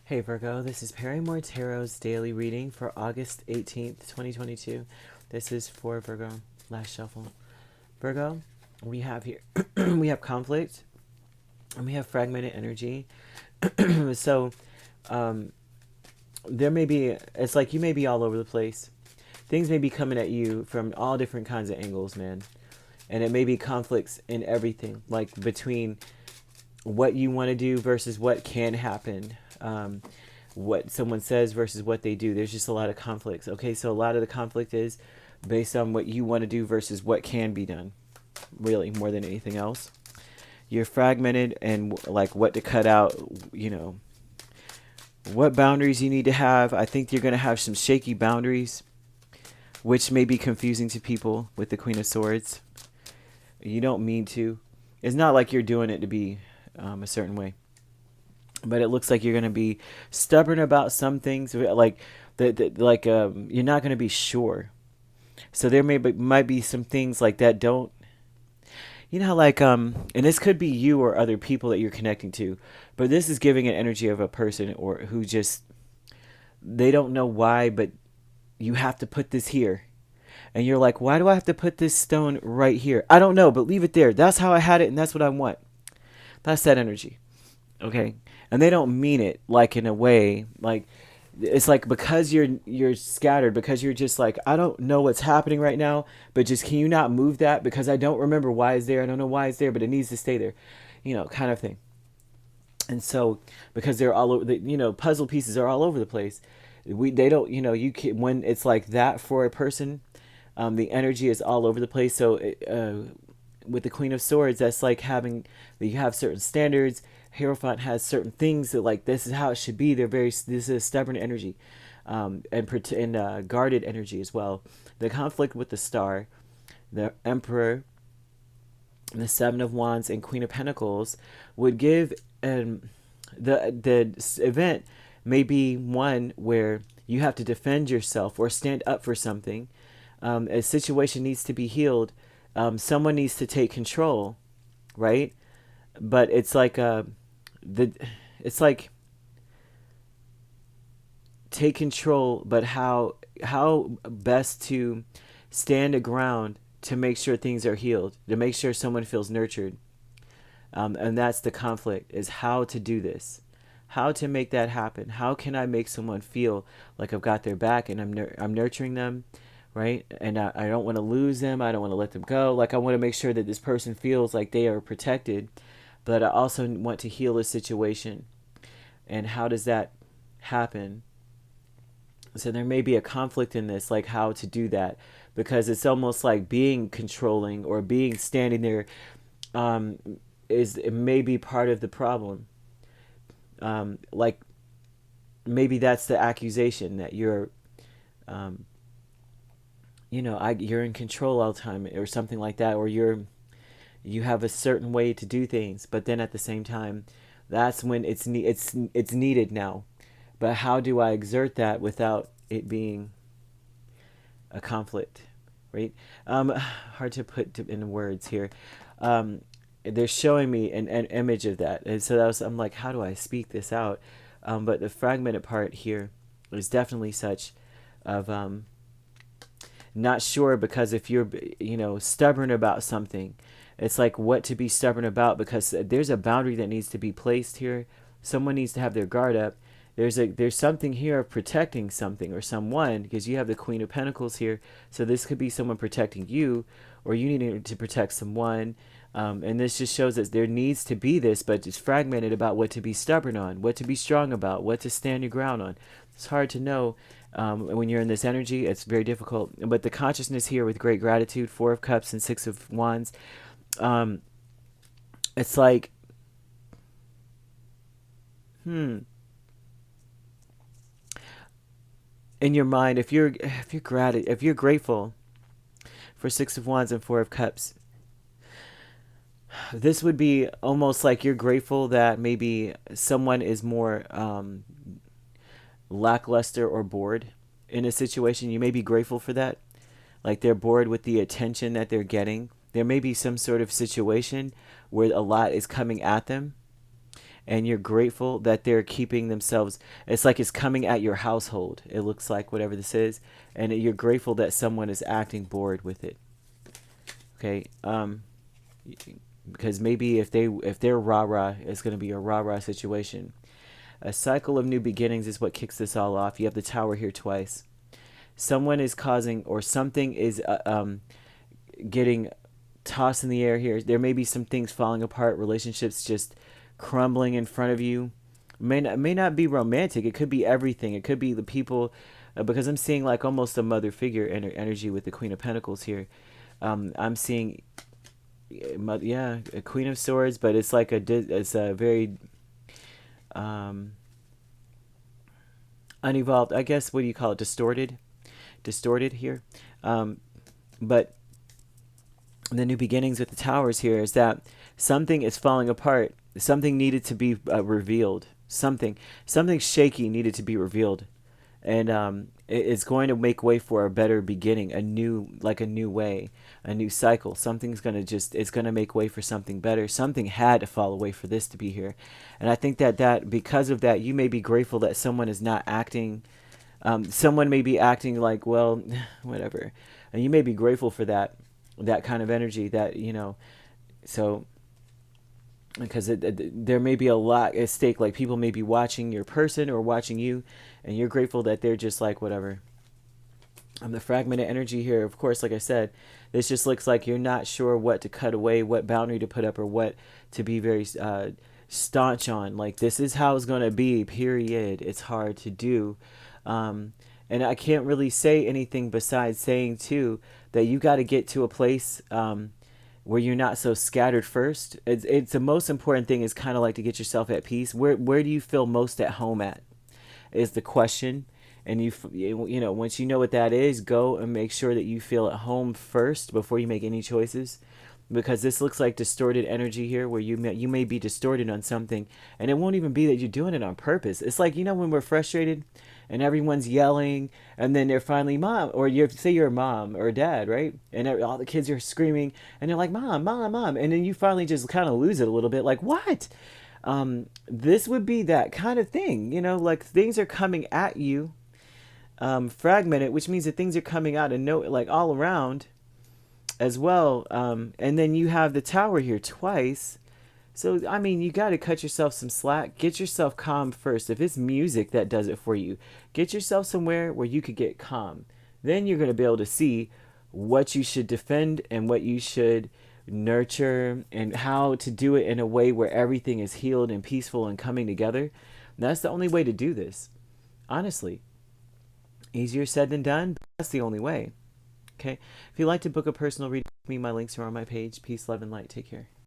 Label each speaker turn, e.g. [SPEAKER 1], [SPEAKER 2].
[SPEAKER 1] Hey Virgo, this is Perrymore Tarot's daily reading for August 18th, 2022. This is for Virgo, last shuffle. Virgo, we have here, we have conflict, and we have fragmented energy. So, um, there may be, it's like you may be all over the place. Things may be coming at you from all different kinds of angles, man. And it may be conflicts in everything, like between what you want to do versus what can happen. What someone says versus what they do. There's just a lot of conflicts. Okay, so a lot of the conflict is based on what you want to do versus what can be done, really, more than anything else. You're fragmented and like what to cut out, you know, what boundaries you need to have. I think you're going to have some shaky boundaries, which may be confusing to people with the Queen of Swords. You don't mean to. It's not like you're doing it to be a certain way. But it looks like you're going to be stubborn about some things, like you're not going to be sure. So there might be some things like that. Don't you know how and this could be you or other people that you're connecting to, but this is giving an energy of a person or who just they don't know why, but you have to put this here. And you're like, why do I have to put this stone right here? I don't know, but leave it there. That's how I had it, and that's what I want. That's that energy. Okay, and they don't mean it like in a way like it's like because you're scattered, because you're just like, I don't know what's happening right now, but just can you not move that because I don't remember why it's there. I don't know why it's there, but it needs to stay there, kind of thing. And so because they're all over puzzle pieces are all over the place. They don't, you can, when it's like that for a person, the energy is all over the place. So with the Queen of Swords, that's like having you have certain standards. Hierophant has certain things that like this is how it should be. This is stubborn energy, and guarded energy as well. The conflict with the Star, the Emperor, the Seven of Wands, and Queen of Pentacles would give the event may be one where you have to defend yourself or stand up for something. A situation needs to be healed. Someone needs to take control, right? But it's like it's like take control, but how best to stand a ground to make sure things are healed, to make sure someone feels nurtured. And that's the conflict, is how to do this, how to make that happen. How can I make someone feel like I've got their back and I'm nurturing them, right? And I don't want to lose them. I don't want to let them go. Like I want to make sure that this person feels like they are protected, but I also want to heal a situation. And how does that happen? So there may be a conflict in this, like how to do that, because it's almost like being controlling or being standing there um, is it may be part of the problem. Like maybe that's the accusation that you're, um, you're in control all the time or something like that, or you have a certain way to do things, but then at the same time, that's when it's needed now. But how do I exert that without it being a conflict, right? Hard to put in words here. They're showing me an image of that, and so I'm like, how do I speak this out? But the fragmented part here is definitely such of not sure, because if you're stubborn about something, it's like what to be stubborn about, because there's a boundary that needs to be placed here. Someone needs to have their guard up. There's something here of protecting something or someone, because you have the Queen of Pentacles here. So this could be someone protecting you, or you needing to protect someone. And this just shows that there needs to be this, but it's fragmented about what to be stubborn on, what to be strong about, what to stand your ground on. It's hard to know when you're in this energy. It's very difficult. But the consciousness here with great gratitude, Four of Cups and Six of Wands, it's like, in your mind, if you're grateful for Six of Wands and Four of Cups, this would be almost like you're grateful that maybe someone is more lackluster or bored in a situation. You may be grateful for that. Like they're bored with the attention that they're getting. There may be some sort of situation where a lot is coming at them, and you're grateful that they're keeping themselves. It's like it's coming at your household. It looks like whatever this is, and you're grateful that someone is acting bored with it. Okay, because maybe if they're rah rah, it's going to be a rah rah situation. A cycle of new beginnings is what kicks this all off. You have the Tower here twice. Someone is causing, or something is getting tossed in the air here. There may be some things falling apart, relationships just crumbling in front of you. May not be romantic. It could be everything. It could be the people, because I'm seeing like almost a mother figure energy with the Queen of Pentacles here. I'm seeing, yeah, a Queen of Swords, but it's like it's a very unevolved, I guess. What do you call it? Distorted here. But the new beginnings with the Towers here is that something is falling apart. Something needed to be revealed. Something shaky needed to be revealed, and it's going to make way for a better beginning, a new way, a new cycle. Something's it's going to make way for something better. Something had to fall away for this to be here, and I think that because of that, you may be grateful that someone is not acting. Someone may be acting like, well, whatever, and you may be grateful for that kind of energy. That so. Because there may be a lot at stake, like people may be watching your person or watching you, and you're grateful that they're just like whatever. The fragmented energy here, of course, like I said, this just looks like you're not sure what to cut away, what boundary to put up, or what to be very staunch on. Like, this is how it's going to be, period. It's hard to do. And I can't really say anything besides saying, too, that you got to get to a place where you're not so scattered first. It's the most important thing is kind of like to get yourself at peace. Where do you feel most at home at is the question. And once you know what that is, go and make sure that you feel at home first before you make any choices. Because this looks like distorted energy here, where you may be distorted on something, and it won't even be that you're doing it on purpose. It's like, when we're frustrated and everyone's yelling, and then they're finally mom, or say you're a mom or a dad, right? And all the kids are screaming, and they're like, mom, mom, mom, and then you finally just kind of lose it a little bit, like, what? This would be that kind of thing, like things are coming at you, fragmented, which means that things are coming out and like all around as well. And then you have the Tower here twice. So, you got to cut yourself some slack. Get yourself calm first. If it's music that does it for you, get yourself somewhere where you could get calm. Then you're going to be able to see what you should defend and what you should nurture, and how to do it in a way where everything is healed and peaceful and coming together. And that's the only way to do this. Honestly. Easier said than done, but that's the only way. Okay? If you'd like to book a personal reading with me, my links are on my page. Peace, love, and light. Take care.